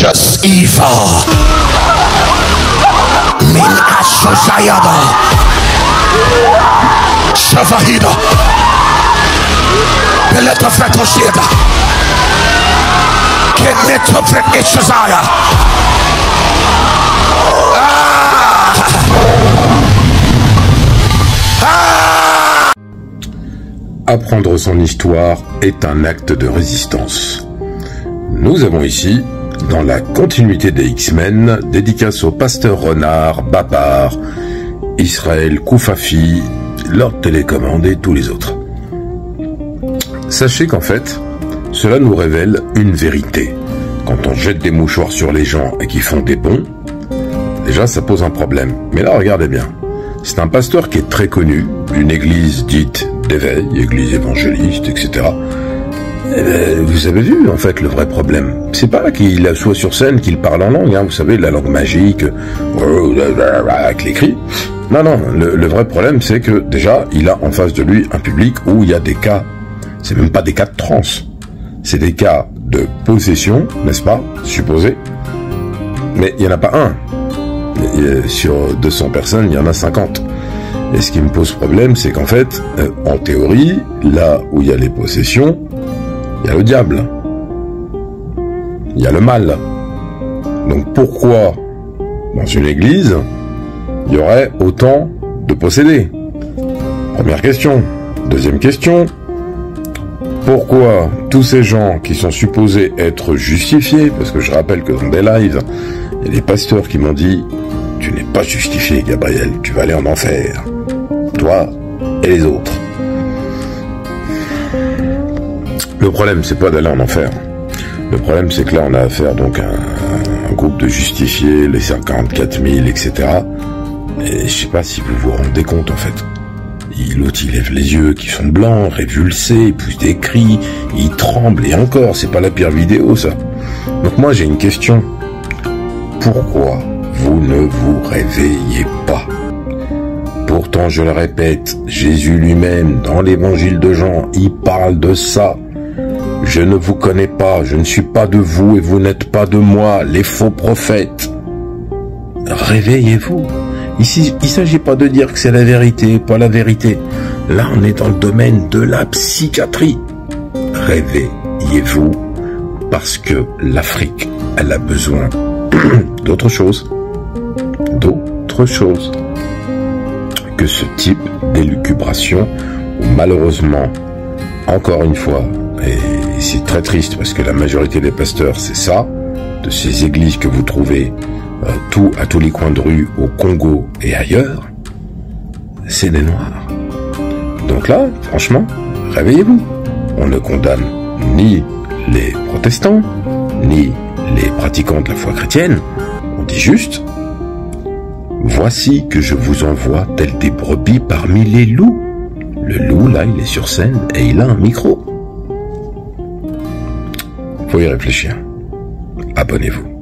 just evil. Min Ashuzayada Shavahida Beleta Fretoshida Keneto Fretishazaya. Apprendre son histoire est un acte de résistance. Nous avons ici, dans la continuité des X-Men, dédicace au pasteur Renard, Babar, Israël Koufafi, Lord Télécommande et tous les autres. Sachez qu'en fait, cela nous révèle une vérité. Quand on jette des mouchoirs sur les gens et qu'ils font des bons, déjà ça pose un problème. Mais là, regardez bien. C'est un pasteur qui est très connu, d'une église dite d'éveil, église évangéliste, etc. Vous avez vu, en fait, le vrai problème. C'est pas qu'il soit sur scène, qu'il parle en langue, hein, vous savez, la langue magique, avec les cris. Non, non, le vrai problème, c'est que, déjà, il a en face de lui un public où il y a des cas, c'est même pas des cas de transe, c'est des cas de possession, n'est-ce pas, supposé. Mais il n'y en a pas un. Sur 200 personnes, il y en a 50. Et ce qui me pose problème, c'est qu'en fait, en théorie, là où il y a les possessions, il y a le diable. Il y a le mal. Donc pourquoi, dans une église, il y aurait autant de possédés? Première question. Deuxième question. Pourquoi tous ces gens qui sont supposés être justifiés, parce que je rappelle que dans des lives, il y a des pasteurs qui m'ont dit « Tu n'es pas justifié, Gabriel, tu vas aller en enfer. Toi et les autres. » Le problème, c'est pas d'aller en enfer. Le problème, c'est que là, on a affaire donc à un groupe de justifiés, les 44 000, etc. Et je sais pas si vous vous rendez compte, en fait. L'autre, il lève les yeux qui sont blancs, révulsés, il pousse des cris, il tremble, et encore, c'est pas la pire vidéo, ça. Donc moi, j'ai une question. Pourquoi vous ne vous réveillez pas? Pourtant, je le répète, Jésus lui-même, dans l'évangile de Jean, il parle de ça. Je ne vous connais pas, je ne suis pas de vous et vous n'êtes pas de moi, les faux prophètes. Réveillez-vous. Ici, il ne s'agit pas de dire que c'est la vérité, pas la vérité. Là, on est dans le domaine de la psychiatrie. Réveillez-vous, parce que l'Afrique, elle a besoin d'autre chose. D'autre chose que ce type d'élucubration où malheureusement, encore une fois, et c'est très triste parce que la majorité des pasteurs, c'est ça, de ces églises que vous trouvez à tous les coins de rue, au Congo et ailleurs, c'est des Noirs. Donc là, franchement, réveillez-vous. On ne condamne ni les protestants, ni les pratiquants de la foi chrétienne. On dit juste, voici que je vous envoie tels des brebis parmi les loups. Le loup, là, il est sur scène et il a un micro. Faut y réfléchir. Abonnez-vous.